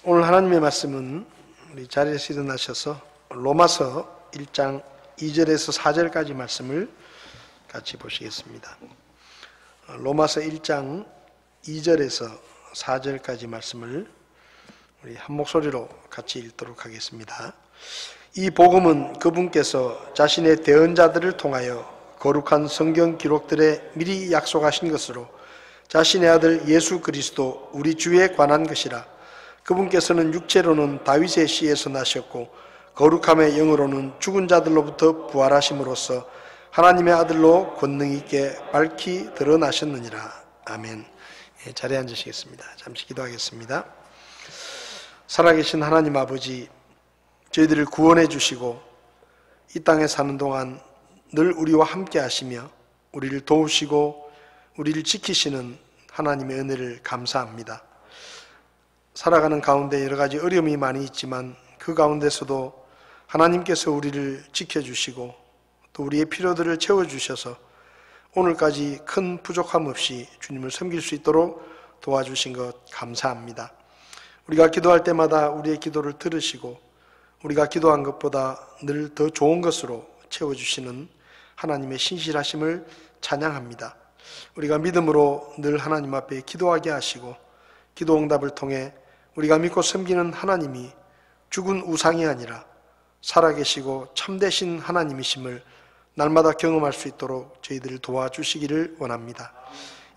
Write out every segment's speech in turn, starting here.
오늘 하나님의 말씀은 우리 자리에서 일어나셔서 로마서 1장 2절에서 4절까지 말씀을 같이 보시겠습니다. 로마서 1장 2절에서 4절까지 말씀을 우리 한 목소리로 같이 읽도록 하겠습니다. 이 복음은 그분께서 자신의 대언자들을 통하여 거룩한 성경 기록들에 미리 약속하신 것으로 자신의 아들 예수 그리스도 우리 주에 관한 것이라. 그분께서는 육체로는 다윗의 씨에서 나셨고 거룩함의 영으로는 죽은 자들로부터 부활하심으로써 하나님의 아들로 권능 있게 밝히 드러나셨느니라. 아멘. 자리에 앉으시겠습니다. 잠시 기도하겠습니다. 살아계신 하나님 아버지, 저희들을 구원해 주시고 이 땅에 사는 동안 늘 우리와 함께 하시며 우리를 도우시고 우리를 지키시는 하나님의 은혜를 감사합니다. 살아가는 가운데 여러 가지 어려움이 많이 있지만 그 가운데서도 하나님께서 우리를 지켜주시고 또 우리의 필요들을 채워주셔서 오늘까지 큰 부족함 없이 주님을 섬길 수 있도록 도와주신 것 감사합니다. 우리가 기도할 때마다 우리의 기도를 들으시고 우리가 기도한 것보다 늘 더 좋은 것으로 채워주시는 하나님의 신실하심을 찬양합니다. 우리가 믿음으로 늘 하나님 앞에 기도하게 하시고 기도 응답을 통해 우리가 믿고 섬기는 하나님이 죽은 우상이 아니라 살아계시고 참되신 하나님이심을 날마다 경험할 수 있도록 저희들을 도와주시기를 원합니다.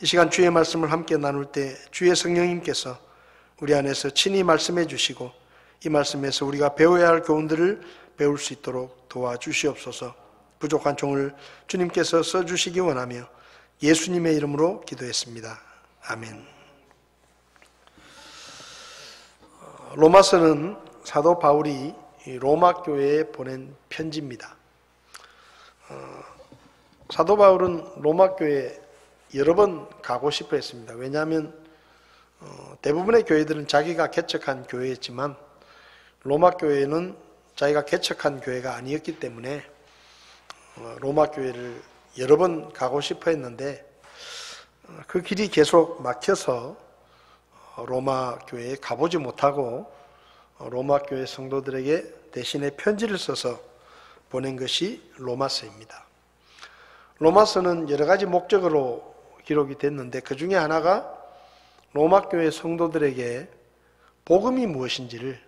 이 시간 주의 말씀을 함께 나눌 때 주의 성령님께서 우리 안에서 친히 말씀해 주시고 이 말씀에서 우리가 배워야 할 교훈들을 배울 수 있도록 도와주시옵소서. 부족한 종을 주님께서 써주시기 원하며 예수님의 이름으로 기도했습니다. 아멘. 로마서는 사도 바울이 로마 교회에 보낸 편지입니다. 사도 바울은 로마 교회에 여러 번 가고 싶어 했습니다. 왜냐하면 대부분의 교회들은 자기가 개척한 교회였지만 로마 교회는 자기가 개척한 교회가 아니었기 때문에 로마 교회를 여러 번 가고 싶어 했는데 그 길이 계속 막혀서 로마 교회에 가보지 못하고 로마 교회 성도들에게 대신에 편지를 써서 보낸 것이 로마서입니다. 로마서는 여러 가지 목적으로 기록이 됐는데 그 중에 하나가 로마 교회 성도들에게 복음이 무엇인지를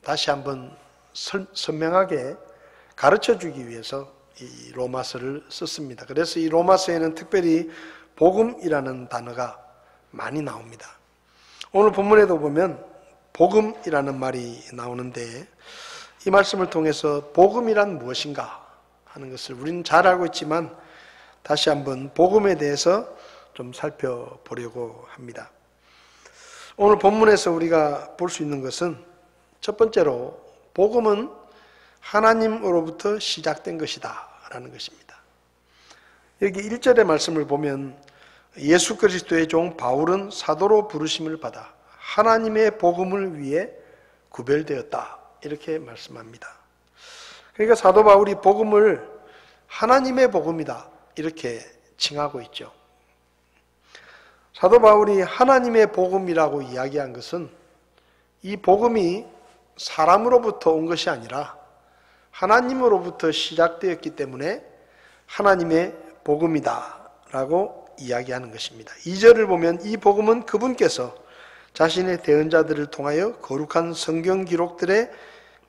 다시 한번 선명하게 가르쳐 주기 위해서 이 로마서를 썼습니다. 그래서 이 로마서에는 특별히 복음이라는 단어가 많이 나옵니다. 오늘 본문에도 보면 복음이라는 말이 나오는데 이 말씀을 통해서 복음이란 무엇인가 하는 것을 우리는 잘 알고 있지만 다시 한번 복음에 대해서 좀 살펴보려고 합니다. 오늘 본문에서 우리가 볼 수 있는 것은 첫 번째로 복음은 하나님으로부터 시작된 것이다 라는 것입니다. 여기 1절의 말씀을 보면 예수 그리스도의 종 바울은 사도로 부르심을 받아 하나님의 복음을 위해 구별되었다 이렇게 말씀합니다. 그러니까 사도 바울이 복음을 하나님의 복음이다 이렇게 칭하고 있죠. 사도 바울이 하나님의 복음이라고 이야기한 것은 이 복음이 사람으로부터 온 것이 아니라 하나님으로부터 시작되었기 때문에 하나님의 복음이다 라고 이야기하는 것입니다. 2절을 보면 이 복음은 그분께서 자신의 대언자들을 통하여 거룩한 성경 기록들에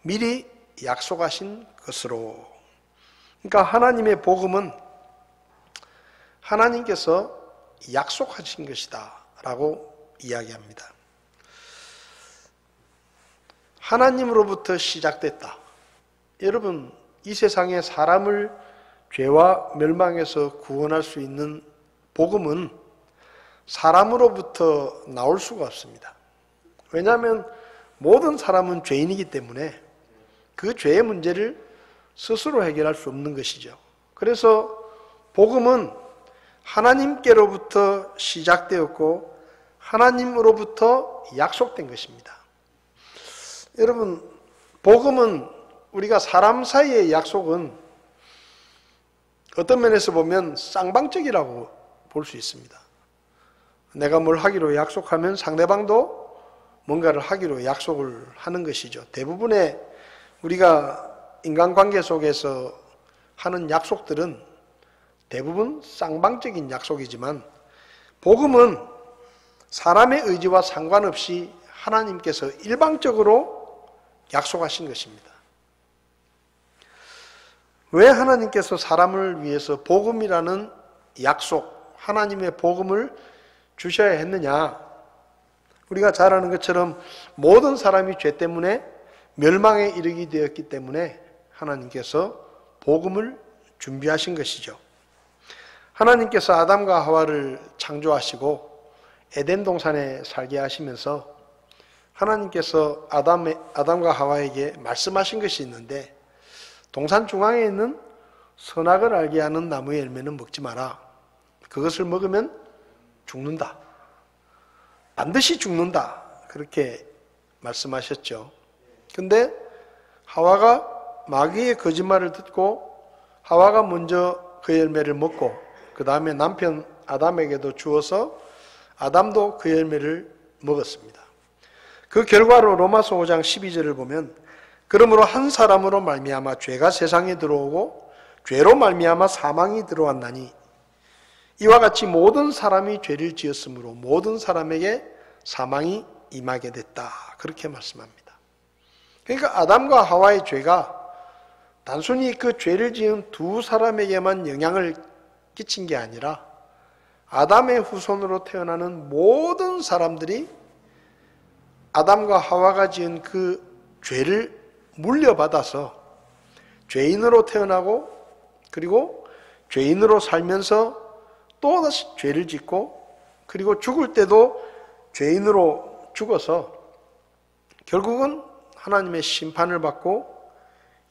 미리 약속하신 것으로. 그러니까 하나님의 복음은 하나님께서 약속하신 것이다 라고 이야기합니다. 하나님으로부터 시작됐다. 여러분, 이 세상에 사람을 죄와 멸망에서 구원할 수 있는 복음은 사람으로부터 나올 수가 없습니다. 왜냐하면 모든 사람은 죄인이기 때문에 그 죄의 문제를 스스로 해결할 수 없는 것이죠. 그래서 복음은 하나님께로부터 시작되었고 하나님으로부터 약속된 것입니다. 여러분, 복음은 우리가 사람 사이의 약속은 어떤 면에서 보면 쌍방적이라고 볼 수 있습니다. 내가 뭘 하기로 약속하면 상대방도 뭔가를 하기로 약속을 하는 것이죠. 대부분의 우리가 인간관계 속에서 하는 약속들은 대부분 쌍방적인 약속이지만 복음은 사람의 의지와 상관없이 하나님께서 일방적으로 약속하신 것입니다. 왜 하나님께서 사람을 위해서 복음이라는 약속, 하나님의 복음을 주셔야 했느냐? 우리가 잘 아는 것처럼 모든 사람이 죄 때문에 멸망에 이르게 되었기 때문에 하나님께서 복음을 준비하신 것이죠. 하나님께서 아담과 하와를 창조하시고 에덴 동산에 살게 하시면서 하나님께서 아담과 하와에게 말씀하신 것이 있는데, 동산 중앙에 있는 선악을 알게 하는 나무의 열매는 먹지 마라. 그것을 먹으면 죽는다. 반드시 죽는다. 그렇게 말씀하셨죠. 근데 하와가 마귀의 거짓말을 듣고 하와가 먼저 그 열매를 먹고 그 다음에 남편 아담에게도 주어서 아담도 그 열매를 먹었습니다. 그 결과로 로마서 5장 12절을 보면 그러므로 한 사람으로 말미암아 죄가 세상에 들어오고 죄로 말미암아 사망이 들어왔나니 이와 같이 모든 사람이 죄를 지었으므로 모든 사람에게 사망이 임하게 됐다. 그렇게 말씀합니다. 그러니까 아담과 하와의 죄가 단순히 그 죄를 지은 두 사람에게만 영향을 끼친 게 아니라 아담의 후손으로 태어나는 모든 사람들이 아담과 하와가 지은 그 죄를 물려받아서 죄인으로 태어나고 그리고 죄인으로 살면서 또다시 죄를 짓고 그리고 죽을 때도 죄인으로 죽어서 결국은 하나님의 심판을 받고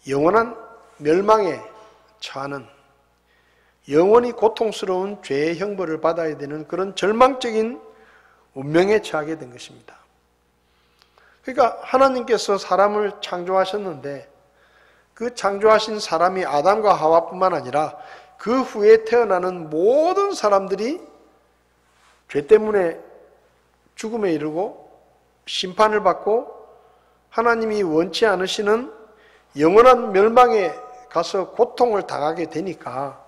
영원한 멸망에 처하는, 영원히 고통스러운 죄의 형벌을 받아야 되는 그런 절망적인 운명에 처하게 된 것입니다. 그러니까 하나님께서 사람을 창조하셨는데 그 창조하신 사람이 아담과 하와뿐만 아니라 그 후에 태어나는 모든 사람들이 죄 때문에 죽음에 이르고 심판을 받고 하나님이 원치 않으시는 영원한 멸망에 가서 고통을 당하게 되니까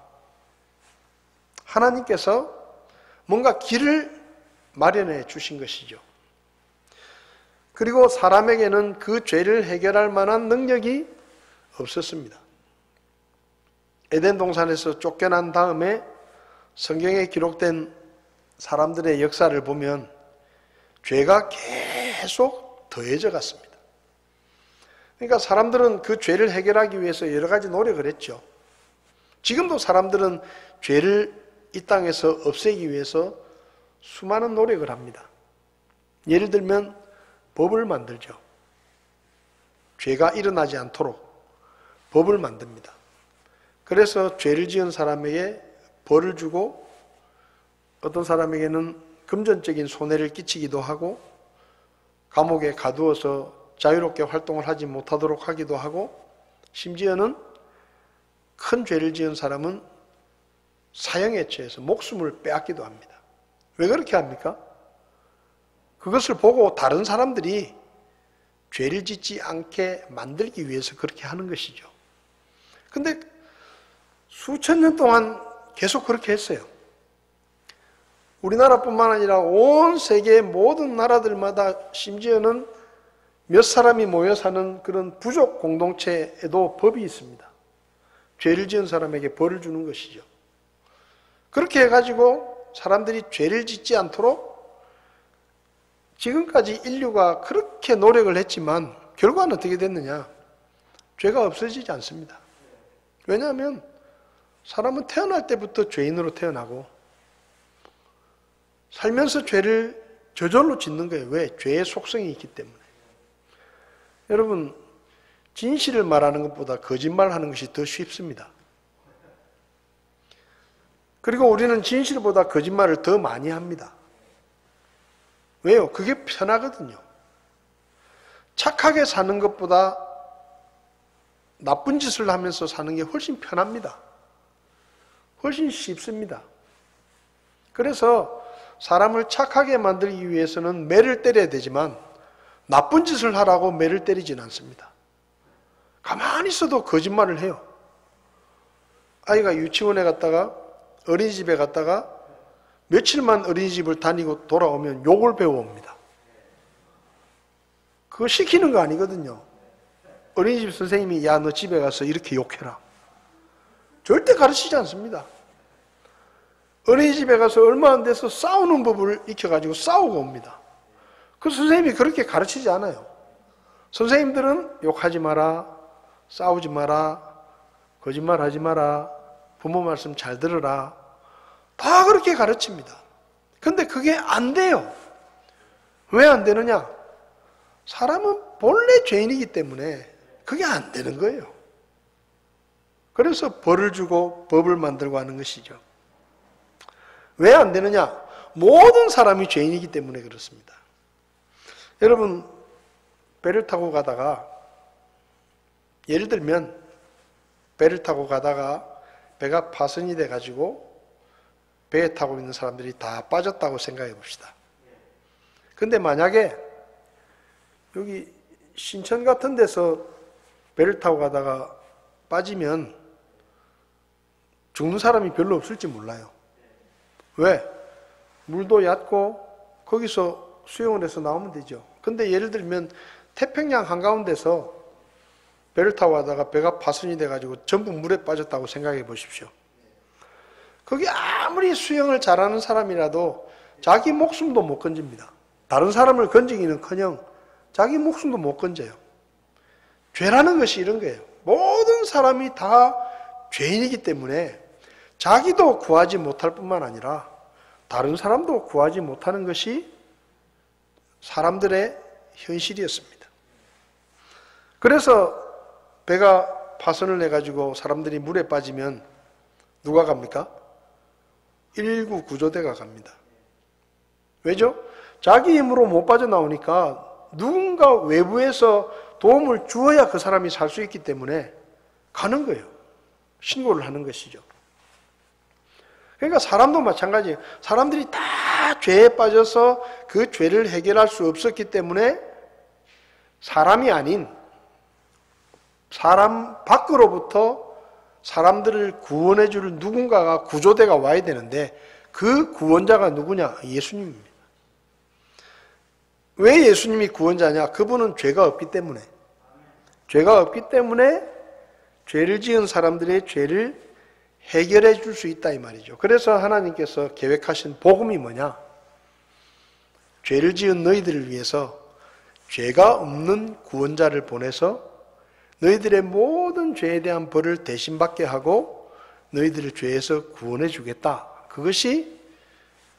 하나님께서 뭔가 길을 마련해 주신 것이죠. 그리고 사람에게는 그 죄를 해결할 만한 능력이 없었습니다. 에덴 동산에서 쫓겨난 다음에 성경에 기록된 사람들의 역사를 보면 죄가 계속 더해져 갔습니다. 그러니까 사람들은 그 죄를 해결하기 위해서 여러 가지 노력을 했죠. 지금도 사람들은 죄를 이 땅에서 없애기 위해서 수많은 노력을 합니다. 예를 들면 법을 만들죠. 죄가 일어나지 않도록 법을 만듭니다. 그래서 죄를 지은 사람에게 벌을 주고 어떤 사람에게는 금전적인 손해를 끼치기도 하고 감옥에 가두어서 자유롭게 활동을 하지 못하도록 하기도 하고 심지어는 큰 죄를 지은 사람은 사형에 처해서 목숨을 빼앗기도 합니다. 왜 그렇게 합니까? 그것을 보고 다른 사람들이 죄를 짓지 않게 만들기 위해서 그렇게 하는 것이죠. 근데 수천 년 동안 계속 그렇게 했어요. 우리나라뿐만 아니라 온 세계의 모든 나라들마다 심지어는 몇 사람이 모여 사는 그런 부족 공동체에도 법이 있습니다. 죄를 지은 사람에게 벌을 주는 것이죠. 그렇게 해가지고 사람들이 죄를 짓지 않도록 지금까지 인류가 그렇게 노력을 했지만 결과는 어떻게 됐느냐? 죄가 없어지지 않습니다. 왜냐하면 사람은 태어날 때부터 죄인으로 태어나고 살면서 죄를 저절로 짓는 거예요. 왜? 죄의 속성이 있기 때문에. 여러분, 진실을 말하는 것보다 거짓말하는 것이 더 쉽습니다. 그리고 우리는 진실보다 거짓말을 더 많이 합니다. 왜요? 그게 편하거든요. 착하게 사는 것보다 나쁜 짓을 하면서 사는 게 훨씬 편합니다. 훨씬 쉽습니다. 그래서 사람을 착하게 만들기 위해서는 매를 때려야 되지만 나쁜 짓을 하라고 매를 때리진 않습니다. 가만히 있어도 거짓말을 해요. 아이가 유치원에 갔다가 어린이집에 갔다가 며칠만 어린이집을 다니고 돌아오면 욕을 배워옵니다. 그거 시키는 거 아니거든요. 어린이집 선생님이 야, 너 집에 가서 이렇게 욕해라. 절대 가르치지 않습니다. 어린이집에 가서 얼마 안 돼서 싸우는 법을 익혀가지고 싸우고 옵니다. 그 선생님이 그렇게 가르치지 않아요. 선생님들은 욕하지 마라, 싸우지 마라, 거짓말하지 마라, 부모 말씀 잘 들어라, 다 그렇게 가르칩니다. 근데 그게 안 돼요. 왜 안 되느냐? 사람은 본래 죄인이기 때문에 그게 안 되는 거예요. 그래서 벌을 주고 법을 만들고 하는 것이죠. 왜 안 되느냐? 모든 사람이 죄인이기 때문에 그렇습니다. 여러분, 배를 타고 가다가, 예를 들면 배를 타고 가다가 배가 파손이 돼가지고 배에 타고 있는 사람들이 다 빠졌다고 생각해 봅시다. 근데 만약에 여기 신천 같은 데서 배를 타고 가다가 빠지면 죽는 사람이 별로 없을지 몰라요. 왜? 물도 얕고 거기서 수영을 해서 나오면 되죠. 근데 예를 들면 태평양 한가운데서 배를 타고 가다가 배가 파손이 돼가지고 전부 물에 빠졌다고 생각해 보십시오. 거기 아무리 수영을 잘하는 사람이라도 자기 목숨도 못 건집니다. 다른 사람을 건지기는커녕 자기 목숨도 못 건져요. 죄라는 것이 이런 거예요. 모든 사람이 다 죄인이기 때문에 자기도 구하지 못할 뿐만 아니라 다른 사람도 구하지 못하는 것이 사람들의 현실이었습니다. 그래서 배가 파손을 내가지고 사람들이 물에 빠지면 누가 갑니까? 119 구조대가 갑니다. 왜죠? 자기 힘으로 못 빠져나오니까 누군가 외부에서 도움을 주어야 그 사람이 살 수 있기 때문에 가는 거예요. 신고를 하는 것이죠. 그러니까 사람도 마찬가지예요. 사람들이 다 죄에 빠져서 그 죄를 해결할 수 없었기 때문에 사람이 아닌 사람 밖으로부터 사람들을 구원해 줄 누군가가 구조대가 와야 되는데 그 구원자가 누구냐? 예수님입니다. 왜 예수님이 구원자냐? 그분은 죄가 없기 때문에. 죄가 없기 때문에 죄를 지은 사람들의 죄를 해결해 줄 수 있다 이 말이죠. 그래서 하나님께서 계획하신 복음이 뭐냐? 죄를 지은 너희들을 위해서 죄가 없는 구원자를 보내서 너희들의 모든 죄에 대한 벌을 대신 받게 하고 너희들을 죄에서 구원해 주겠다. 그것이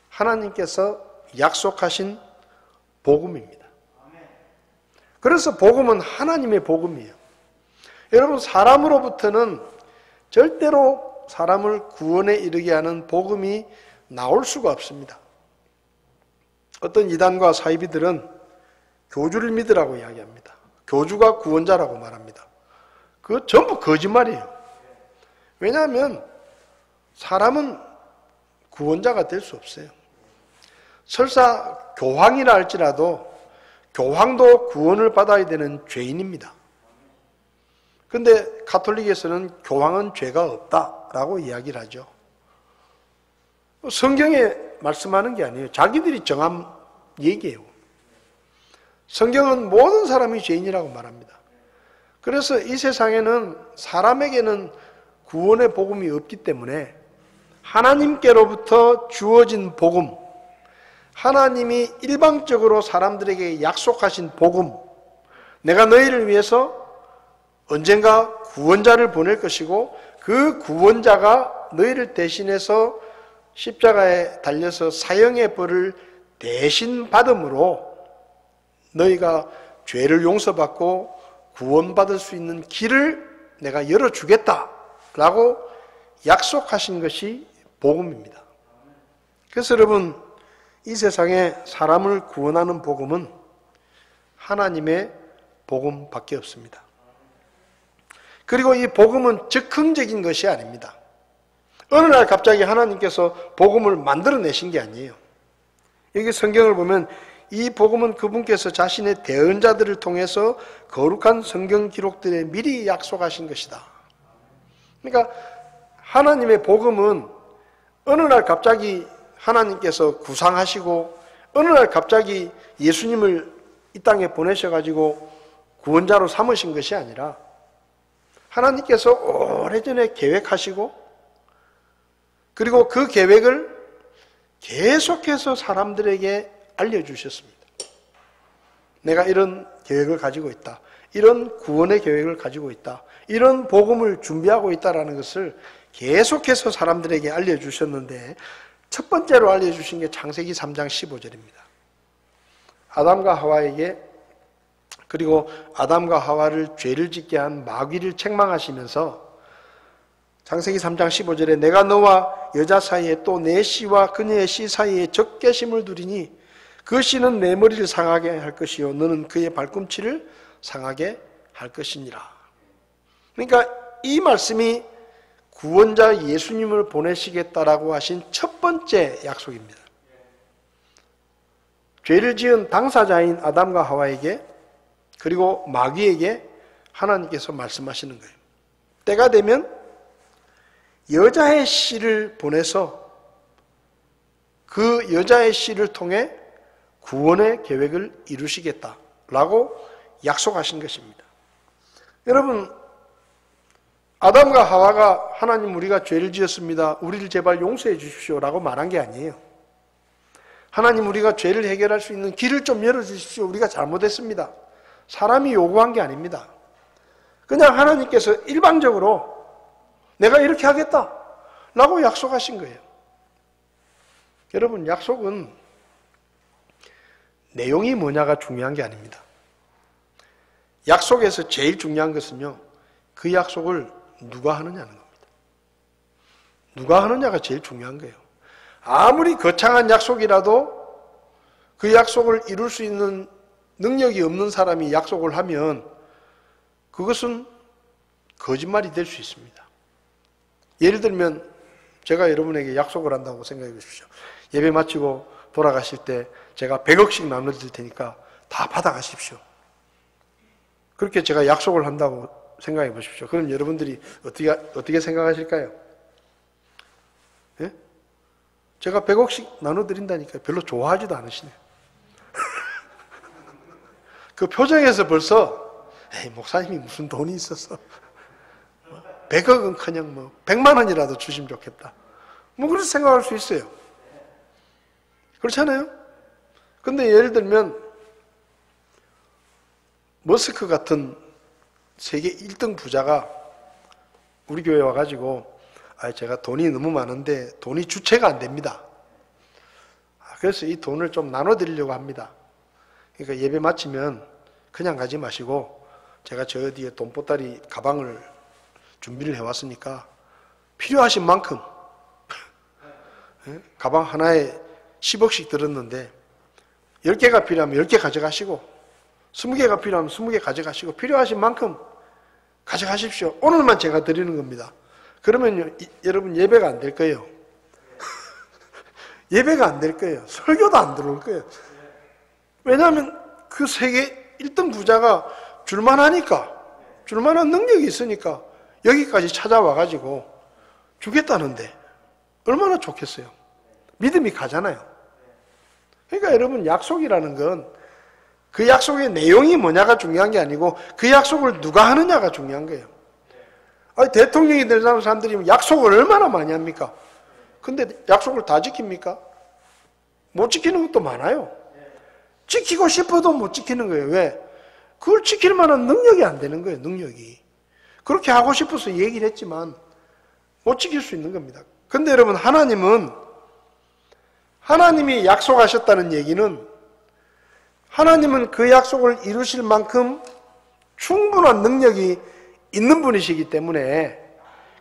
하나님께서 약속하신 복음입니다. 그래서 복음은 하나님의 복음이에요. 여러분, 사람으로부터는 절대로 사람을 구원에 이르게 하는 복음이 나올 수가 없습니다. 어떤 이단과 사이비들은 교주를 믿으라고 이야기합니다. 교주가 구원자라고 말합니다. 그거 전부 거짓말이에요. 왜냐하면 사람은 구원자가 될 수 없어요. 설사 교황이라 할지라도 교황도 구원을 받아야 되는 죄인입니다. 그런데 가톨릭에서는 교황은 죄가 없다라고 이야기를 하죠. 성경에 말씀하는 게 아니에요. 자기들이 정한 얘기예요. 성경은 모든 사람이 죄인이라고 말합니다. 그래서 이 세상에는 사람에게는 구원의 복음이 없기 때문에 하나님께로부터 주어진 복음, 하나님이 일방적으로 사람들에게 약속하신 복음, 내가 너희를 위해서 언젠가 구원자를 보낼 것이고 그 구원자가 너희를 대신해서 십자가에 달려서 사형의 벌을 대신 받음으로 너희가 죄를 용서받고 구원받을 수 있는 길을 내가 열어주겠다라고 약속하신 것이 복음입니다. 그래서 여러분, 이 세상에 사람을 구원하는 복음은 하나님의 복음밖에 없습니다. 그리고 이 복음은 즉흥적인 것이 아닙니다. 어느 날 갑자기 하나님께서 복음을 만들어내신 게 아니에요. 여기 성경을 보면 이 복음은 그분께서 자신의 대언자들을 통해서 거룩한 성경 기록들에 미리 약속하신 것이다. 그러니까 하나님의 복음은 어느 날 갑자기 하나님께서 구상하시고 어느 날 갑자기 예수님을 이 땅에 보내셔가지고 구원자로 삼으신 것이 아니라 하나님께서 오래전에 계획하시고 그리고 그 계획을 계속해서 사람들에게 알려주셨습니다. 내가 이런 계획을 가지고 있다. 이런 구원의 계획을 가지고 있다. 이런 복음을 준비하고 있다는 것을 계속해서 사람들에게 알려주셨는데 첫 번째로 알려주신 게 창세기 3장 15절입니다. 아담과 하와에게 그리고 아담과 하와를 죄를 짓게 한 마귀를 책망하시면서 창세기 3장 15절에 내가 너와 여자 사이에 또 내 씨와 그녀의 씨 사이에 적개심을 두리니 그 씨는 내 머리를 상하게 할 것이요 너는 그의 발꿈치를 상하게 할 것이니라. 그러니까 이 말씀이 구원자 예수님을 보내시겠다라고 하신 첫 번째 약속입니다. 죄를 지은 당사자인 아담과 하와에게 그리고 마귀에게 하나님께서 말씀하시는 거예요. 때가 되면 여자의 씨를 보내서 그 여자의 씨를 통해 구원의 계획을 이루시겠다라고 약속하신 것입니다. 여러분, 아담과 하와가 하나님 우리가 죄를 지었습니다. 우리를 제발 용서해 주십시오라고 말한 게 아니에요. 하나님 우리가 죄를 해결할 수 있는 길을 좀 열어주십시오. 우리가 잘못했습니다. 사람이 요구한 게 아닙니다. 그냥 하나님께서 일방적으로 내가 이렇게 하겠다 라고 약속하신 거예요. 여러분, 약속은 내용이 뭐냐가 중요한 게 아닙니다. 약속에서 제일 중요한 것은요, 그 약속을 누가 하느냐는 겁니다. 누가 하느냐가 제일 중요한 거예요. 아무리 거창한 약속이라도 그 약속을 이룰 수 있는 능력이 없는 사람이 약속을 하면 그것은 거짓말이 될 수 있습니다. 예를 들면 제가 여러분에게 약속을 한다고 생각해 보십시오. 예배 마치고 돌아가실 때 제가 100억씩 나눠드릴 테니까 다 받아가십시오. 그렇게 제가 약속을 한다고 생각해 보십시오. 그럼 여러분들이 어떻게 생각하실까요? 예? 제가 100억씩 나눠드린다니까 별로 좋아하지도 않으시네요. 그 표정에서 벌써 에이, 목사님이 무슨 돈이 있어서 100억은커녕 100만 원이라도 주시면 좋겠다. 그렇게 생각할 수 있어요. 그렇잖아요? 근데 예를 들면 머스크 같은 세계 1등 부자가 우리 교회에 와가지고 제가 돈이 너무 많은데 돈이 주체가 안 됩니다. 그래서 이 돈을 좀 나눠드리려고 합니다. 그러니까 예배 마치면 그냥 가지 마시고 제가 저 뒤에 돈보따리 가방을 준비를 해왔으니까 필요하신 만큼 가방 하나에 10억씩 들었는데 10개가 필요하면 10개 가져가시고 20개가 필요하면 20개 가져가시고 필요하신 만큼 가져가십시오. 오늘만 제가 드리는 겁니다. 그러면 여러분 예배가 안 될 거예요. 예배가 안 될 거예요. 설교도 안 들어올 거예요. 왜냐하면 그 세계 1등 부자가 줄만하니까, 줄만한 능력이 있으니까 여기까지 찾아와가지고 주겠다는데 얼마나 좋겠어요. 믿음이 가잖아요. 그러니까 여러분, 약속이라는 건 그 약속의 내용이 뭐냐가 중요한 게 아니고 그 약속을 누가 하느냐가 중요한 거예요. 대통령이 되는 사람들이 약속을 얼마나 많이 합니까? 근데 약속을 다 지킵니까? 못 지키는 것도 많아요. 지키고 싶어도 못 지키는 거예요. 왜? 그걸 지킬 만한 능력이 안 되는 거예요. 능력이. 그렇게 하고 싶어서 얘기를 했지만 못 지킬 수 있는 겁니다. 근데 여러분, 하나님이 약속하셨다는 얘기는 하나님은 그 약속을 이루실 만큼 충분한 능력이 있는 분이시기 때문에,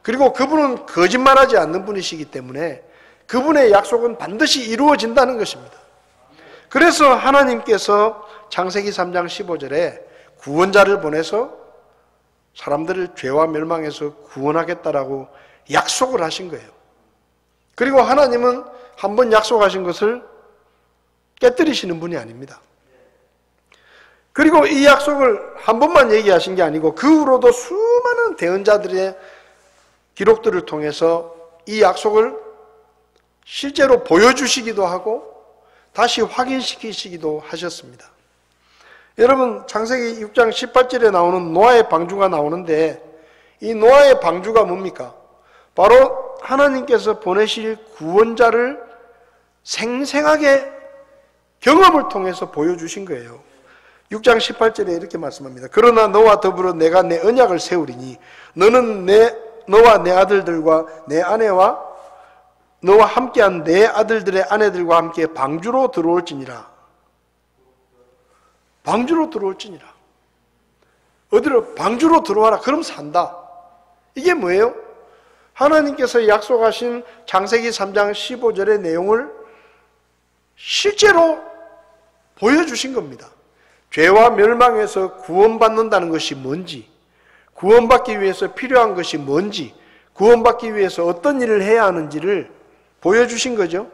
그리고 그분은 거짓말하지 않는 분이시기 때문에 그분의 약속은 반드시 이루어진다는 것입니다. 그래서 하나님께서 창세기 3장 15절에 구원자를 보내서 사람들을 죄와 멸망에서 구원하겠다라고 약속을 하신 거예요. 그리고 하나님은 한번 약속하신 것을 깨뜨리시는 분이 아닙니다. 그리고 이 약속을 한 번만 얘기하신 게 아니고 그 후로도 수많은 대언자들의 기록들을 통해서 이 약속을 실제로 보여주시기도 하고 다시 확인시키시기도 하셨습니다. 여러분, 창세기 6장 18절에 나오는 노아의 방주가 나오는데 이 노아의 방주가 뭡니까? 바로 하나님께서 보내실 구원자를 생생하게 경험을 통해서 보여주신 거예요. 6장 18절에 이렇게 말씀합니다. 그러나 너와 더불어 내가 내 언약을 세우리니 너는 너와 내 아들들과 내 아내와 너와 함께한 내 아들들의 아내들과 함께 방주로 들어올지니라. 방주로 들어올지니라. 어디로? 방주로 들어와라. 그럼 산다. 이게 뭐예요? 하나님께서 약속하신 창세기 3장 15절의 내용을 실제로 보여주신 겁니다. 죄와 멸망에서 구원받는다는 것이 뭔지, 구원받기 위해서 필요한 것이 뭔지, 구원받기 위해서 어떤 일을 해야 하는지를 보여주신 거죠.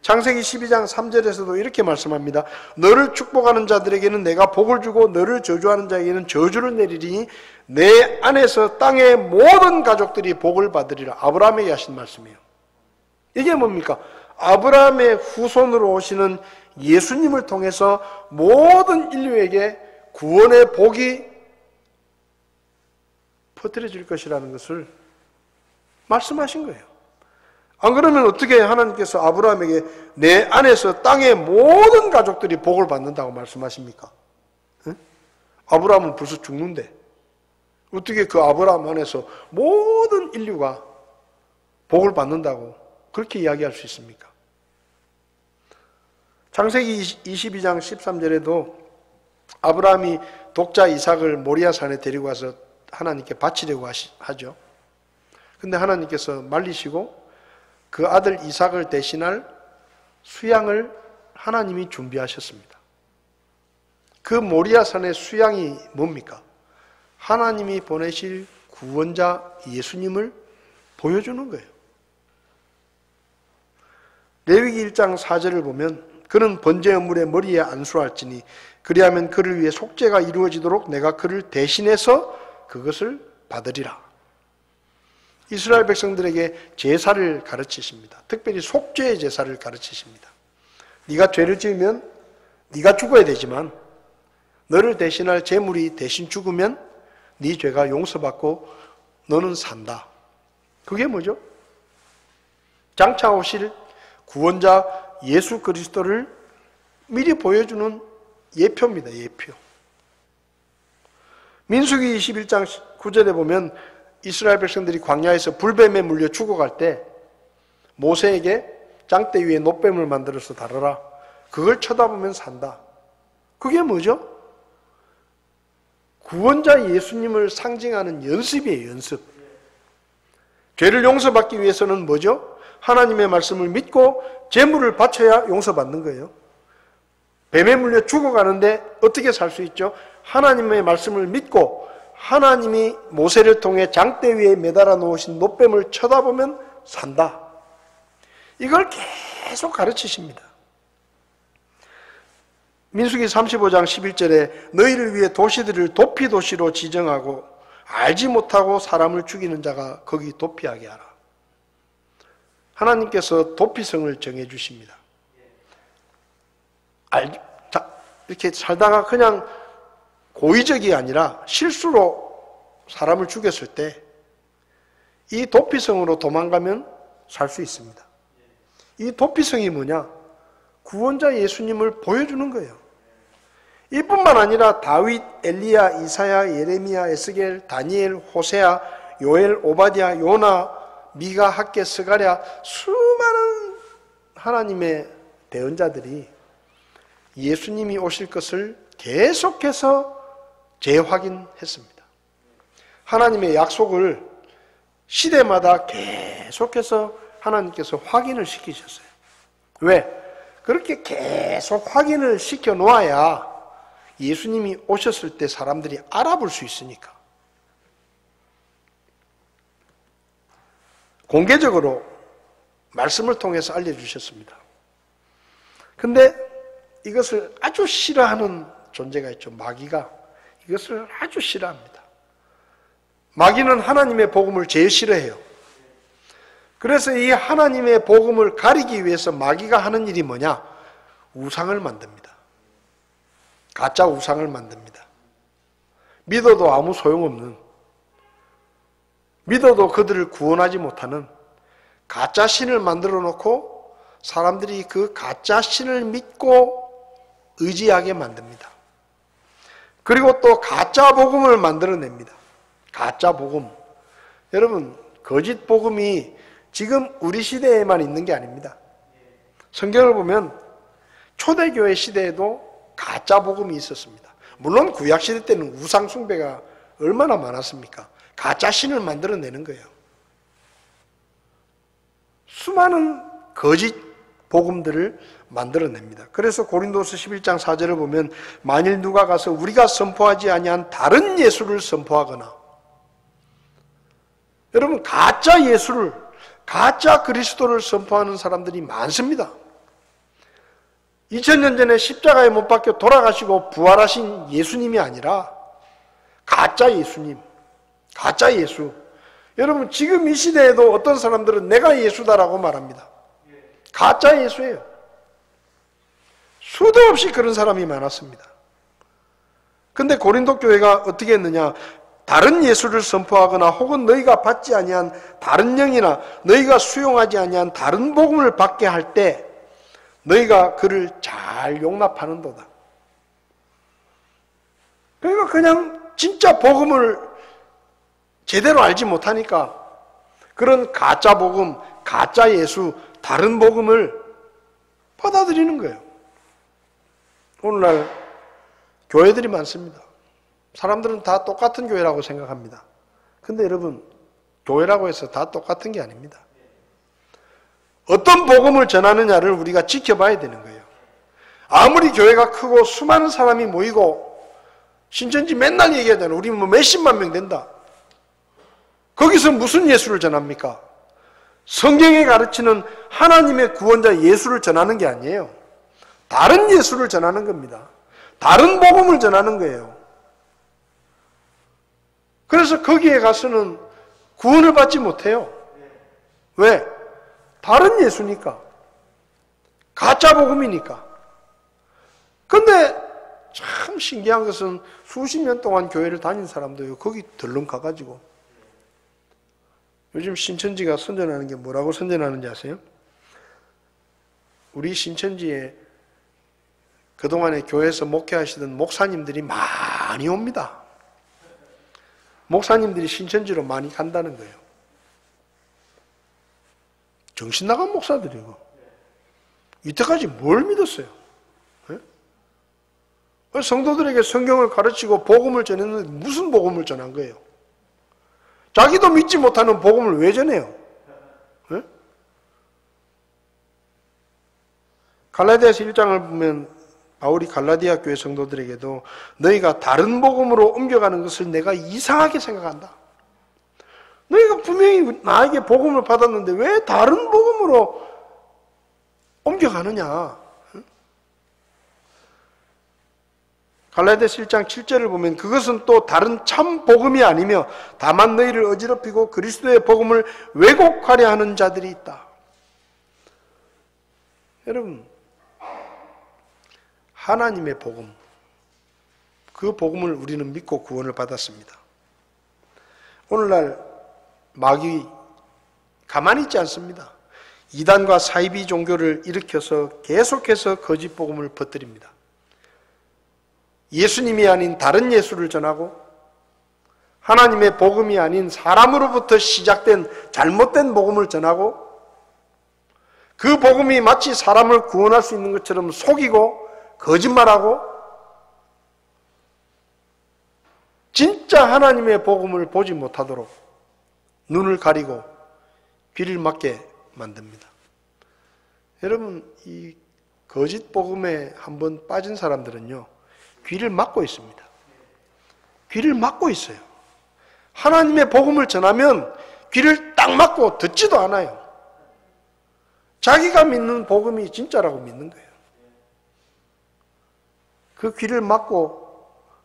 창세기 12장 3절에서도 이렇게 말씀합니다. 너를 축복하는 자들에게는 내가 복을 주고 너를 저주하는 자에게는 저주를 내리리니 내 안에서 땅의 모든 가족들이 복을 받으리라. 아브라함에게 하신 말씀이에요. 이게 뭡니까? 아브라함의 후손으로 오시는 예수님을 통해서 모든 인류에게 구원의 복이 퍼뜨려질 것이라는 것을 말씀하신 거예요. 안 그러면 어떻게 하나님께서 아브라함에게 내 안에서 땅의 모든 가족들이 복을 받는다고 말씀하십니까? 응? 아브라함은 벌써 죽는데 어떻게 그 아브라함 안에서 모든 인류가 복을 받는다고 그렇게 이야기할 수 있습니까? 창세기 22장 13절에도 아브라함이 독자 이삭을 모리아산에 데리고 와서 하나님께 바치려고 하죠. 근데 하나님께서 말리시고 그 아들 이삭을 대신할 수양을 하나님이 준비하셨습니다. 그 모리아산의 수양이 뭡니까? 하나님이 보내실 구원자 예수님을 보여주는 거예요. 레위기 1장 4절을 보면 그는 번제 연물의 머리에 안수할지니 그리하면 그를 위해 속죄가 이루어지도록 내가 그를 대신해서 그것을 받으리라. 이스라엘 백성들에게 제사를 가르치십니다. 특별히 속죄의 제사를 가르치십니다. 네가 죄를 지으면 네가 죽어야 되지만 너를 대신할 제물이 대신 죽으면 네 죄가 용서받고 너는 산다. 그게 뭐죠? 장차 오실 구원자 예수 그리스도를 미리 보여주는 예표입니다. 예표. 민수기 21장 9절에 보면 이스라엘 백성들이 광야에서 불뱀에 물려 죽어갈 때 모세에게 장대 위에 놋뱀을 만들어서 다뤄라. 그걸 쳐다보면 산다. 그게 뭐죠? 구원자 예수님을 상징하는 연습이에요. 연습. 죄를 용서받기 위해서는 뭐죠? 하나님의 말씀을 믿고 제물을 바쳐야 용서받는 거예요. 뱀에 물려 죽어가는데 어떻게 살 수 있죠? 하나님의 말씀을 믿고 하나님이 모세를 통해 장대 위에 매달아 놓으신 놋뱀을 쳐다보면 산다. 이걸 계속 가르치십니다. 민수기 35장 11절에 너희를 위해 도시들을 도피도시로 지정하고 알지 못하고 사람을 죽이는 자가 거기 도피하게 하라. 하나님께서 도피성을 정해 주십니다. 이렇게 살다가 그냥 고의적이 아니라 실수로 사람을 죽였을 때 이 도피성으로 도망가면 살 수 있습니다. 이 도피성이 뭐냐? 구원자 예수님을 보여주는 거예요. 이뿐만 아니라 다윗, 엘리야, 이사야, 예레미야, 에스겔, 다니엘, 호세아, 요엘, 오바댜, 요나, 미가, 학개, 스가랴 수많은 하나님의 대언자들이 예수님이 오실 것을 계속해서 재확인했습니다. 하나님의 약속을 시대마다 계속해서 하나님께서 확인을 시키셨어요. 왜? 그렇게 계속 확인을 시켜 놓아야 예수님이 오셨을 때 사람들이 알아볼 수 있으니까. 공개적으로 말씀을 통해서 알려주셨습니다. 근데 이것을 아주 싫어하는 존재가 있죠. 마귀가 이것을 아주 싫어합니다. 마귀는 하나님의 복음을 제일 싫어해요. 그래서 이 하나님의 복음을 가리기 위해서 마귀가 하는 일이 뭐냐? 우상을 만듭니다. 가짜 우상을 만듭니다. 믿어도 아무 소용없는, 믿어도 그들을 구원하지 못하는 가짜 신을 만들어 놓고 사람들이 그 가짜 신을 믿고 의지하게 만듭니다. 그리고 또 가짜 복음을 만들어냅니다. 가짜 복음. 여러분, 거짓 복음이 지금 우리 시대에만 있는 게 아닙니다. 성경을 보면 초대교회 시대에도 가짜 복음이 있었습니다. 물론 구약 시대 때는 우상 숭배가 얼마나 많았습니까? 가짜 신을 만들어내는 거예요. 수많은 거짓 복음들을 만들어냅니다. 그래서 고린도서 11장 4절을 보면 만일 누가 가서 우리가 선포하지 아니한 다른 예수를 선포하거나, 여러분 가짜 예수를, 가짜 그리스도를 선포하는 사람들이 많습니다. 2000년 전에 십자가에 못 박혀 돌아가시고 부활하신 예수님이 아니라 가짜 예수님, 가짜 예수. 여러분 지금 이 시대에도 어떤 사람들은 내가 예수다라고 말합니다. 가짜 예수예요. 수도 없이 그런 사람이 많았습니다. 근데 고린도 교회가 어떻게 했느냐? 다른 예수를 선포하거나 혹은 너희가 받지 아니한 다른 영이나 너희가 수용하지 아니한 다른 복음을 받게 할 때 너희가 그를 잘 용납하는도다. 그러니까 그냥 진짜 복음을 제대로 알지 못하니까 그런 가짜 복음, 가짜 예수, 다른 복음을 받아들이는 거예요. 오늘날 교회들이 많습니다. 사람들은 다 똑같은 교회라고 생각합니다. 근데 여러분, 교회라고 해서 다 똑같은 게 아닙니다. 어떤 복음을 전하느냐를 우리가 지켜봐야 되는 거예요. 아무리 교회가 크고 수많은 사람이 모이고 신천지 맨날 얘기하잖아요. 우리 뭐 몇십만 명 된다. 거기서 무슨 예수를 전합니까? 성경에 가르치는 하나님의 구원자 예수를 전하는 게 아니에요. 다른 예수를 전하는 겁니다. 다른 복음을 전하는 거예요. 그래서 거기에 가서는 구원을 받지 못해요. 왜? 다른 예수니까. 가짜 복음이니까. 근데 참 신기한 것은 수십 년 동안 교회를 다닌 사람도요, 거기 덜렁 가가지고 요즘 신천지가 선전하는 게 뭐라고 선전하는지 아세요? 우리 신천지에 그동안에 교회에서 목회하시던 목사님들이 많이 옵니다. 목사님들이 신천지로 많이 간다는 거예요. 정신 나간 목사들이고 이때까지 뭘 믿었어요? 네? 성도들에게 성경을 가르치고 복음을 전했는데 무슨 복음을 전한 거예요? 자기도 믿지 못하는 복음을 왜 전해요? 네? 갈라디아서 1장을 보면 바울이 갈라디아 교회 성도들에게도 너희가 다른 복음으로 옮겨가는 것을 내가 이상하게 생각한다. 너희가 분명히 나에게 복음을 받았는데 왜 다른 복음으로 옮겨가느냐? 갈라디아서 1장 7절을 보면 그것은 또 다른 참 복음이 아니며 다만 너희를 어지럽히고 그리스도의 복음을 왜곡하려 하는 자들이 있다. 여러분, 하나님의 복음, 그 복음을 우리는 믿고 구원을 받았습니다. 오늘날 마귀 가만히 있지 않습니다. 이단과 사이비 종교를 일으켜서 계속해서 거짓 복음을 퍼뜨립니다. 예수님이 아닌 다른 예수를 전하고 하나님의 복음이 아닌 사람으로부터 시작된 잘못된 복음을 전하고 그 복음이 마치 사람을 구원할 수 있는 것처럼 속이고 거짓말하고 진짜 하나님의 복음을 보지 못하도록 눈을 가리고 귀를 막게 만듭니다. 여러분, 이 거짓 복음에 한번 빠진 사람들은요, 귀를 막고 있습니다. 귀를 막고 있어요. 하나님의 복음을 전하면 귀를 딱 막고 듣지도 않아요. 자기가 믿는 복음이 진짜라고 믿는 거예요. 그 귀를 막고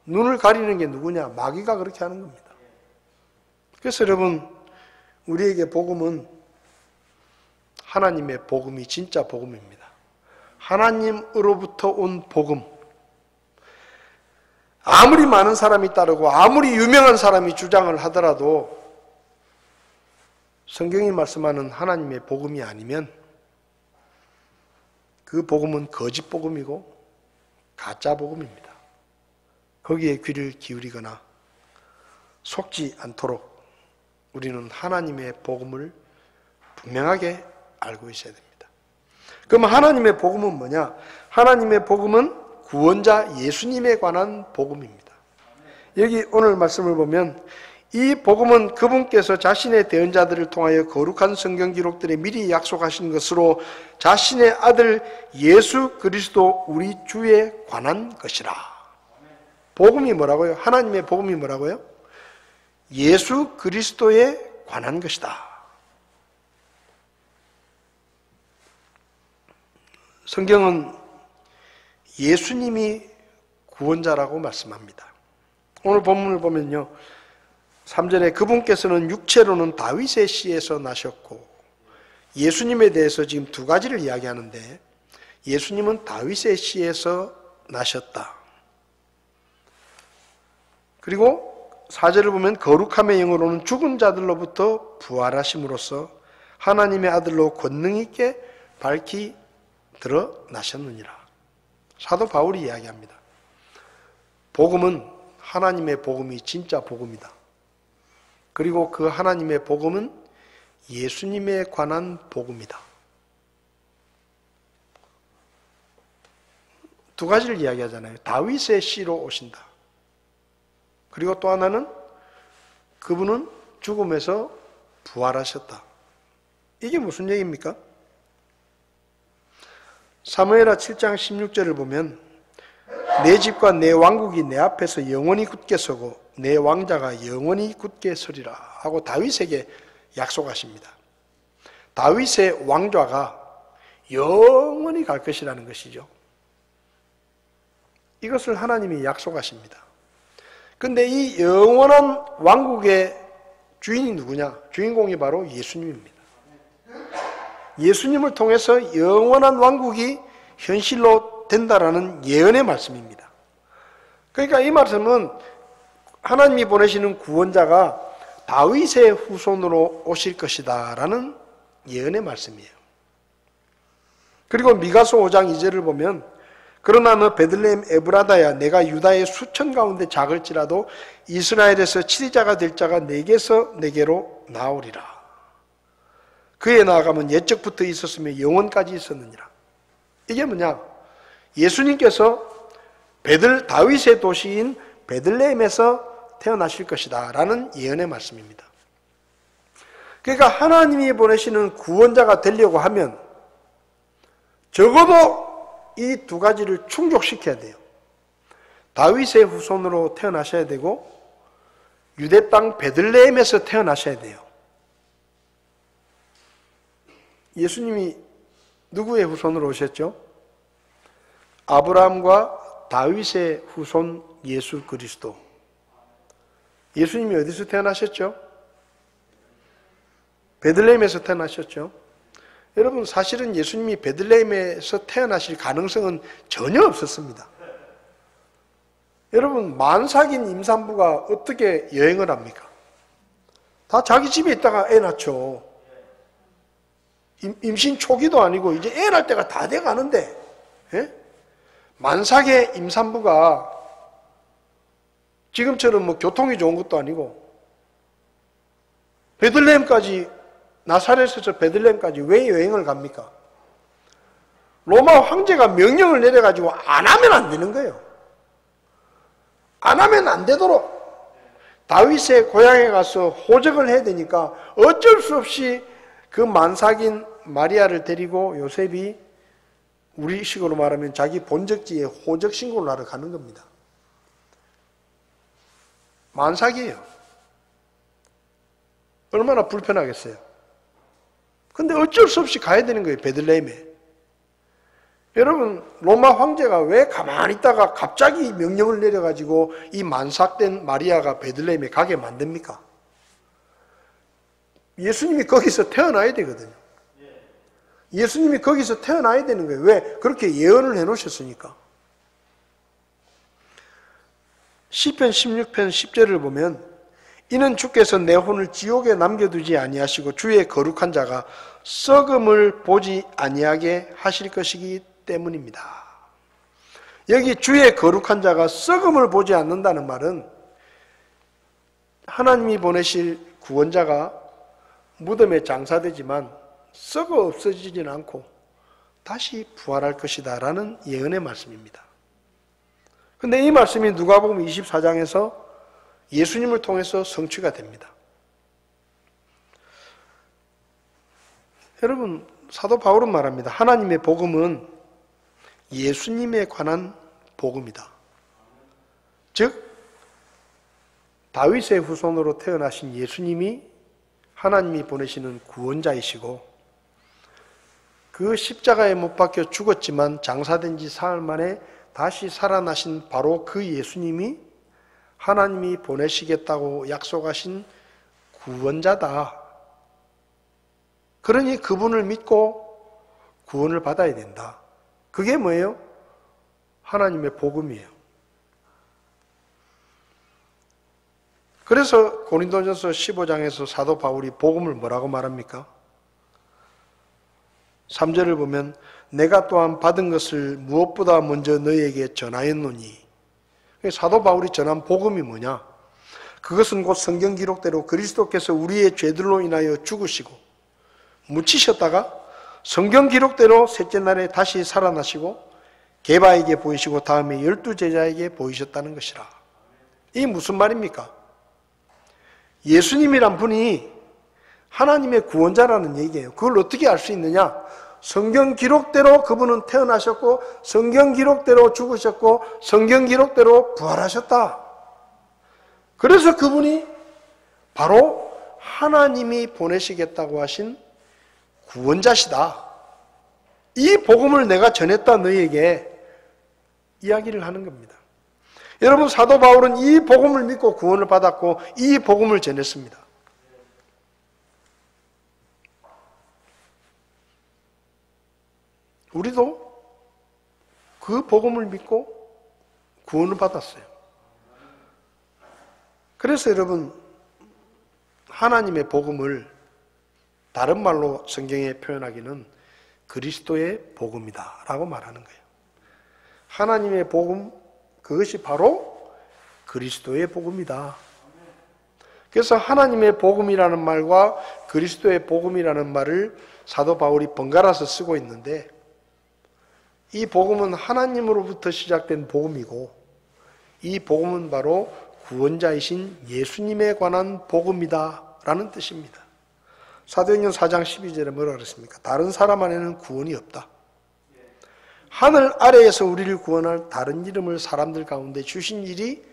눈을 가리는 게 누구냐? 마귀가 그렇게 하는 겁니다. 그래서 여러분, 우리에게 복음은 하나님의 복음이 진짜 복음입니다. 하나님으로부터 온 복음. 아무리 많은 사람이 따르고 아무리 유명한 사람이 주장을 하더라도 성경이 말씀하는 하나님의 복음이 아니면 그 복음은 거짓 복음이고 가짜 복음입니다. 거기에 귀를 기울이거나 속지 않도록 우리는 하나님의 복음을 분명하게 알고 있어야 됩니다. 그럼 하나님의 복음은 뭐냐? 하나님의 복음은 구원자 예수님에 관한 복음입니다. 여기 오늘 말씀을 보면 이 복음은 그분께서 자신의 대언자들을 통하여 거룩한 성경 기록들에 미리 약속하신 것으로 자신의 아들 예수 그리스도 우리 주에 관한 것이라. 복음이 뭐라고요? 하나님의 복음이 뭐라고요? 예수 그리스도에 관한 것이다. 성경은 예수님이 구원자라고 말씀합니다. 오늘 본문을 보면요, 3절에 그분께서는 육체로는 다윗의 씨에서 나셨고, 예수님에 대해서 지금 두 가지를 이야기하는데, 예수님은 다윗의 씨에서 나셨다. 그리고 4절을 보면 거룩함의 영으로는 죽은 자들로부터 부활하심으로써 하나님의 아들로 권능 있게 밝히 드러나셨느니라. 사도 바울이 이야기합니다. 복음은 하나님의 복음이 진짜 복음이다. 그리고 그 하나님의 복음은 예수님에 관한 복음이다. 두 가지를 이야기하잖아요. 다윗의 씨로 오신다. 그리고 또 하나는 그분은 죽음에서 부활하셨다. 이게 무슨 얘기입니까? 사무엘하 7장 16절을 보면 내 집과 내 왕국이 내 앞에서 영원히 굳게 서고 내 왕자가 영원히 굳게 서리라 하고 다윗에게 약속하십니다. 다윗의 왕좌가 영원히 갈 것이라는 것이죠. 이것을 하나님이 약속하십니다. 그런데 이 영원한 왕국의 주인이 누구냐? 주인공이 바로 예수님입니다. 예수님을 통해서 영원한 왕국이 현실로 된다라는 예언의 말씀입니다. 그러니까 이 말씀은 하나님이 보내시는 구원자가 다윗의 후손으로 오실 것이다 라는 예언의 말씀이에요. 그리고 미가서 5장 2절을 보면 그러나 너 베들레헴 에브라다야 내가 유다의 수천 가운데 작을지라도 이스라엘에서 치리자가 될 자가 내게서 내게로 나오리라. 그에 나아가면 옛적부터 있었으며 영원까지 있었느니라. 이게 뭐냐? 예수님께서 다윗의 도시인 베들레헴에서 태어나실 것이다 라는 예언의 말씀입니다. 그러니까 하나님이 보내시는 구원자가 되려고 하면 적어도 이 두 가지를 충족시켜야 돼요. 다윗의 후손으로 태어나셔야 되고 유대 땅 베들레헴에서 태어나셔야 돼요. 예수님이 누구의 후손으로 오셨죠? 아브라함과 다윗의 후손 예수 그리스도. 예수님이 어디서 태어나셨죠? 베들레헴에서 태어나셨죠? 여러분, 사실은 예수님이 베들레헴에서 태어나실 가능성은 전혀 없었습니다. 여러분, 만삭인 임산부가 어떻게 여행을 합니까? 다 자기 집에 있다가 애 낳죠. 임신 초기도 아니고 이제 애 낳을 때가 다 돼가는데, 예? 만삭의 임산부가 지금처럼 뭐 교통이 좋은 것도 아니고 베들레헴까지, 나사렛에서 베들레헴까지 왜 여행을 갑니까? 로마 황제가 명령을 내려가지고 안 하면 안 되는 거예요. 안 하면 안 되도록 다윗의 고향에 가서 호적을 해야 되니까 어쩔 수 없이 그 만삭인 마리아를 데리고 요셉이 우리식으로 말하면 자기 본적지에 호적 신고를 하러 가는 겁니다. 만삭이에요. 얼마나 불편하겠어요. 근데 어쩔 수 없이 가야 되는 거예요, 베들레헴에. 여러분, 로마 황제가 왜 가만히 있다가 갑자기 명령을 내려가지고 이 만삭된 마리아가 베들레헴에 가게 만듭니까? 예수님이 거기서 태어나야 되거든요. 예수님이 거기서 태어나야 되는 거예요. 왜? 그렇게 예언을 해놓으셨으니까. 시편 16편 10절을 보면 이는 주께서 내 혼을 지옥에 남겨두지 아니하시고 주의 거룩한 자가 썩음을 보지 아니하게 하실 것이기 때문입니다. 여기 주의 거룩한 자가 썩음을 보지 않는다는 말은 하나님이 보내실 구원자가 무덤에 장사되지만 썩어 없어지지는 않고 다시 부활할 것이다 라는 예언의 말씀입니다. 그런데 이 말씀이 누가복음 24장에서 예수님을 통해서 성취가 됩니다. 여러분, 사도 바울은 말합니다. 하나님의 복음은 예수님에 관한 복음이다. 즉 다윗의 후손으로 태어나신 예수님이 하나님이 보내시는 구원자이시고 그 십자가에 못 박혀 죽었지만 장사된 지 사흘 만에 다시 살아나신 바로 그 예수님이 하나님이 보내시겠다고 약속하신 구원자다. 그러니 그분을 믿고 구원을 받아야 된다. 그게 뭐예요? 하나님의 복음이에요. 그래서 고린도전서 15장에서 사도 바울이 복음을 뭐라고 말합니까? 3절을 보면 내가 또한 받은 것을 무엇보다 먼저 너희에게 전하였노니, 사도 바울이 전한 복음이 뭐냐? 그것은 곧 성경 기록대로 그리스도께서 우리의 죄들로 인하여 죽으시고 묻히셨다가 성경 기록대로 셋째 날에 다시 살아나시고 게바에게 보이시고 다음에 12 제자에게 보이셨다는 것이라. 이게 무슨 말입니까? 예수님이란 분이 하나님의 구원자라는 얘기예요. 그걸 어떻게 알 수 있느냐? 성경 기록대로 그분은 태어나셨고 성경 기록대로 죽으셨고 성경 기록대로 부활하셨다. 그래서 그분이 바로 하나님이 보내시겠다고 하신 구원자시다. 이 복음을 내가 전했다 너희에게 이야기를 하는 겁니다. 여러분, 사도 바울은 이 복음을 믿고 구원을 받았고 이 복음을 전했습니다. 우리도 그 복음을 믿고 구원을 받았어요. 그래서 여러분, 하나님의 복음을 다른 말로 성경에 표현하기는 그리스도의 복음이다 라고 말하는 거예요. 하나님의 복음, 그것이 바로 그리스도의 복음이다. 그래서 하나님의 복음이라는 말과 그리스도의 복음이라는 말을 사도 바울이 번갈아서 쓰고 있는데, 이 복음은 하나님으로부터 시작된 복음이고 이 복음은 바로 구원자이신 예수님에 관한 복음이다 라는 뜻입니다. 사도행전 4장 12절에 뭐라 그랬습니까? 다른 사람 안에는 구원이 없다. 하늘 아래에서 우리를 구원할 다른 이름을 사람들 가운데 주신 일이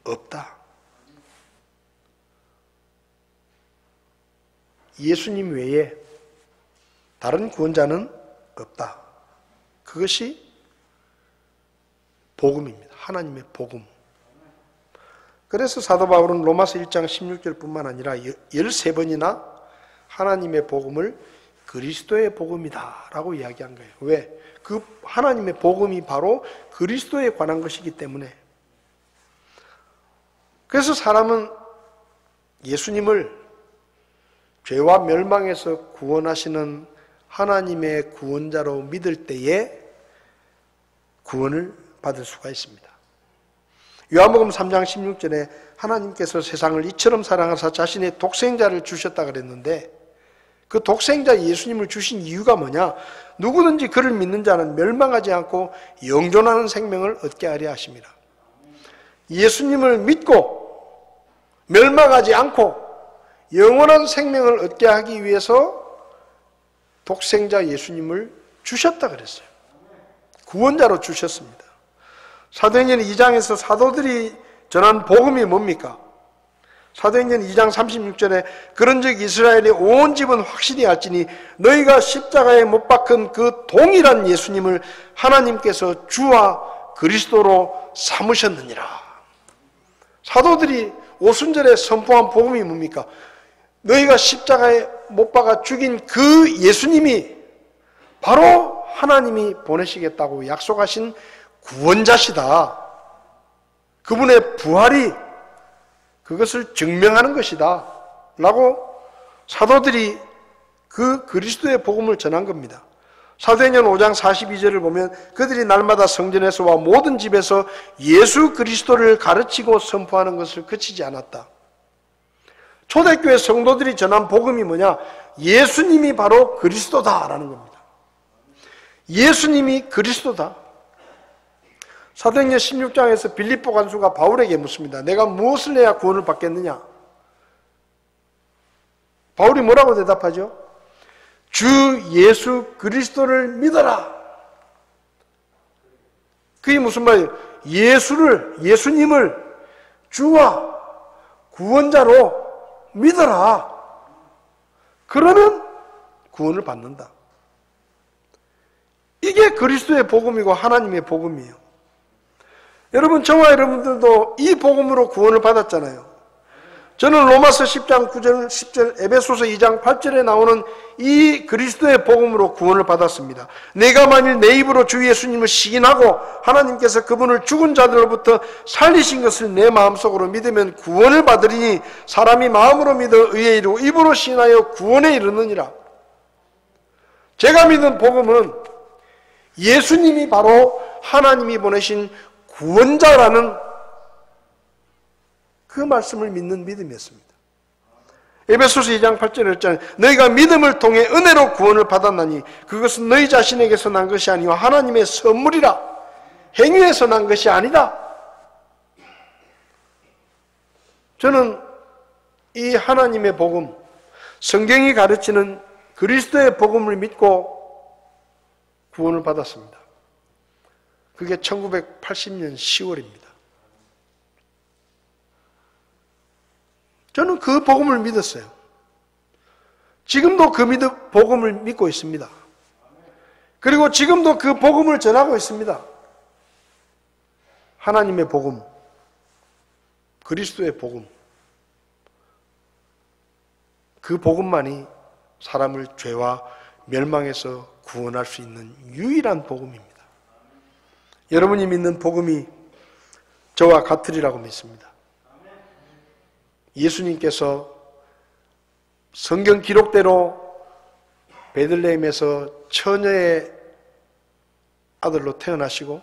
없다. 예수님 외에 다른 구원자는 없다. 그것이 복음입니다. 하나님의 복음. 그래서 사도 바울은 로마서 1장 16절뿐만 아니라 13번이나 하나님의 복음을 그리스도의 복음이다 라고 이야기한 거예요. 왜? 그 하나님의 복음이 바로 그리스도에 관한 것이기 때문에. 그래서 사람은 예수님을 죄와 멸망에서 구원하시는 하나님의 구원자로 믿을 때에 구원을 받을 수가 있습니다. 요한복음 3장 16절에 하나님께서 세상을 이처럼 사랑하사 자신의 독생자를 주셨다 그랬는데, 그 독생자 예수님을 주신 이유가 뭐냐? 누구든지 그를 믿는 자는 멸망하지 않고 영존하는 생명을 얻게 하려 하십니다. 예수님을 믿고 멸망하지 않고 영원한 생명을 얻게 하기 위해서 독생자 예수님을 주셨다 그랬어요. 구원자로 주셨습니다. 사도행전 2장에서 사도들이 전한 복음이 뭡니까? 사도행전 2장 36절에 그런즉 이스라엘의 온 집은 확실히 알지니 너희가 십자가에 못 박힌 그 동일한 예수님을 하나님께서 주와 그리스도로 삼으셨느니라. 사도들이 오순절에 선포한 복음이 뭡니까? 너희가 십자가에 못 박아 죽인 그 예수님이 바로 하나님이 보내시겠다고 약속하신 구원자시다. 그분의 부활이 그것을 증명하는 것이다 라고 사도들이 그 그리스도의 복음을 전한 겁니다. 사도행전 5장 42절을 보면 그들이 날마다 성전에서와 모든 집에서 예수 그리스도를 가르치고 선포하는 것을 그치지 않았다. 초대교회 성도들이 전한 복음이 뭐냐? 예수님이 바로 그리스도다라는 겁니다. 예수님이 그리스도다. 사도행전 16장에서 빌립보 간수가 바울에게 묻습니다. 내가 무엇을 해야 구원을 받겠느냐? 바울이 뭐라고 대답하죠? 주 예수 그리스도를 믿어라. 그게 무슨 말이에요? 예수님을 주와 구원자로 믿어라. 그러면 구원을 받는다. 이게 그리스도의 복음이고 하나님의 복음이에요. 여러분, 저와 여러분들도 이 복음으로 구원을 받았잖아요. 저는 로마서 10장 9절, 10절, 에베소서 2장 8절에 나오는 이 그리스도의 복음으로 구원을 받았습니다. 내가 만일 내 입으로 주 예수님을 시인하고 하나님께서 그분을 죽은 자들로부터 살리신 것을 내 마음속으로 믿으면 구원을 받으리니 사람이 마음으로 믿어 의에 이르고 입으로 시인하여 구원에 이르느니라. 제가 믿는 복음은 예수님이 바로 하나님이 보내신 구원자라는 그 말씀을 믿는 믿음이었습니다. 에베소서 2장 8절에 했잖아요. 너희가 믿음을 통해 은혜로 구원을 받았나니 그것은 너희 자신에게서 난 것이 아니와 하나님의 선물이라. 행위에서 난 것이 아니다. 저는 이 하나님의 복음, 성경이 가르치는 그리스도의 복음을 믿고 구원을 받았습니다. 그게 1980년 10월입니다. 저는 그 복음을 믿었어요. 지금도 그 복음을 믿고 있습니다. 그리고 지금도 그 복음을 전하고 있습니다. 하나님의 복음, 그리스도의 복음, 그 복음만이 사람을 죄와 멸망에서 구원할 수 있는 유일한 복음입니다. 여러분이 믿는 복음이 저와 같으리라고 믿습니다. 예수님께서 성경 기록대로 베들레헴에서 처녀의 아들로 태어나시고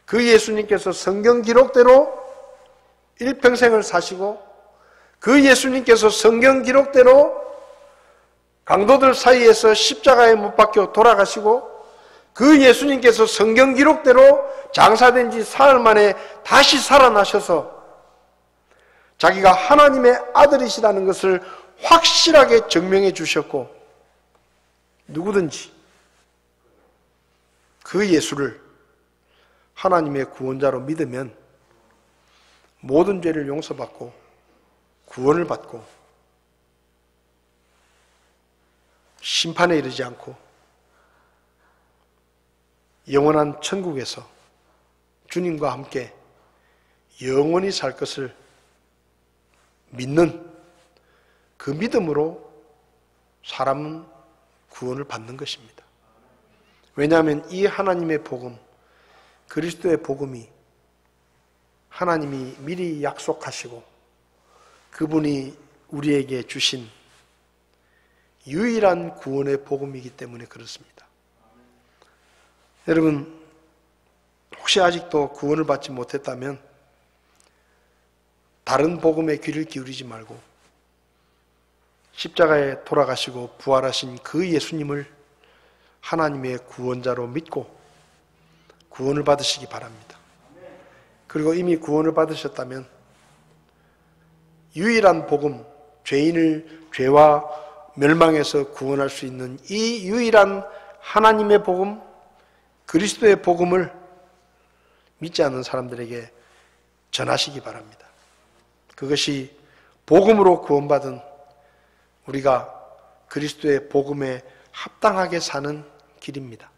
그 예수님께서 성경 기록대로 일평생을 사시고 그 예수님께서 성경 기록대로 강도들 사이에서 십자가에 못 박혀 돌아가시고 그 예수님께서 성경 기록대로 장사된 지 사흘 만에 다시 살아나셔서 자기가 하나님의 아들이시라는 것을 확실하게 증명해 주셨고 누구든지 그 예수를 하나님의 구원자로 믿으면 모든 죄를 용서받고 구원을 받고 심판에 이르지 않고 영원한 천국에서 주님과 함께 영원히 살 것을 믿는 그 믿음으로 사람은 구원을 받는 것입니다. 왜냐하면 이 하나님의 복음, 그리스도의 복음이 하나님이 미리 약속하시고 그분이 우리에게 주신 유일한 구원의 복음이기 때문에 그렇습니다. 여러분, 혹시 아직도 구원을 받지 못했다면 다른 복음에 귀를 기울이지 말고 십자가에 돌아가시고 부활하신 그 예수님을 하나님의 구원자로 믿고 구원을 받으시기 바랍니다. 그리고 이미 구원을 받으셨다면 유일한 복음, 죄인을 죄와 멸망에서 구원할 수 있는 이 유일한 하나님의 복음, 그리스도의 복음을 믿지 않는 사람들에게 전하시기 바랍니다. 그것이 복음으로 구원받은 우리가 그리스도의 복음에 합당하게 사는 길입니다.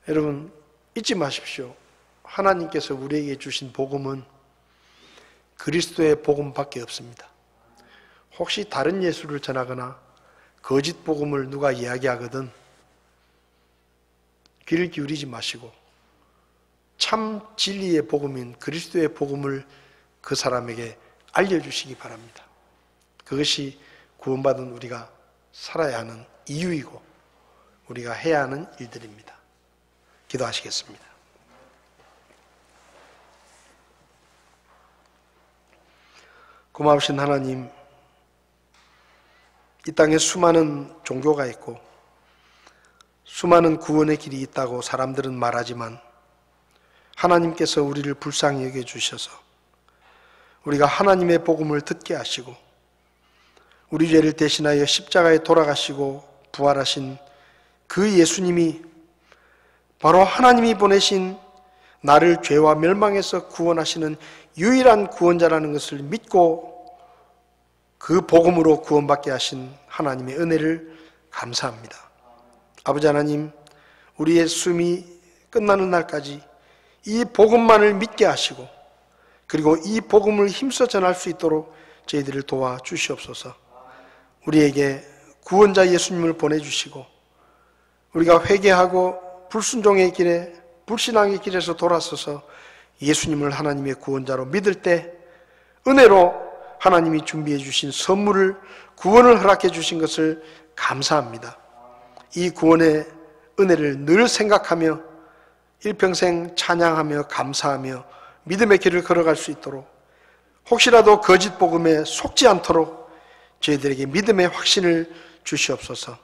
여러분 잊지 마십시오. 하나님께서 우리에게 주신 복음은 그리스도의 복음밖에 없습니다. 혹시 다른 예수를 전하거나 거짓 복음을 누가 이야기하거든 귀를 기울이지 마시고 참 진리의 복음인 그리스도의 복음을 그 사람에게 알려주시기 바랍니다. 그것이 구원받은 우리가 살아야 하는 이유이고 우리가 해야 하는 일들입니다. 기도하시겠습니다. 고마우신 하나님, 이 땅에 수많은 종교가 있고 수많은 구원의 길이 있다고 사람들은 말하지만 하나님께서 우리를 불쌍히 여겨주셔서 우리가 하나님의 복음을 듣게 하시고 우리 죄를 대신하여 십자가에 돌아가시고 부활하신 그 예수님이 바로 하나님이 보내신 나를 죄와 멸망에서 구원하시는 유일한 구원자라는 것을 믿고 그 복음으로 구원받게 하신 하나님의 은혜를 감사합니다. 아버지 하나님, 우리의 숨이 끝나는 날까지 이 복음만을 믿게 하시고 그리고 이 복음을 힘써 전할 수 있도록 저희들을 도와주시옵소서. 우리에게 구원자 예수님을 보내주시고 우리가 회개하고 불순종의 길에 불신앙의 길에서 돌아서서 예수님을 하나님의 구원자로 믿을 때 은혜로 하나님이 준비해 주신 선물을 구원을 허락해 주신 것을 감사합니다. 이 구원의 은혜를 늘 생각하며 일평생 찬양하며 감사하며 믿음의 길을 걸어갈 수 있도록 혹시라도 거짓 복음에 속지 않도록 저희들에게 믿음의 확신을 주시옵소서.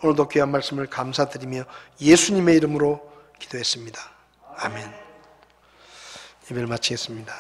오늘도 귀한 말씀을 감사드리며 예수님의 이름으로 기도했습니다. 아멘. 예배를 마치겠습니다.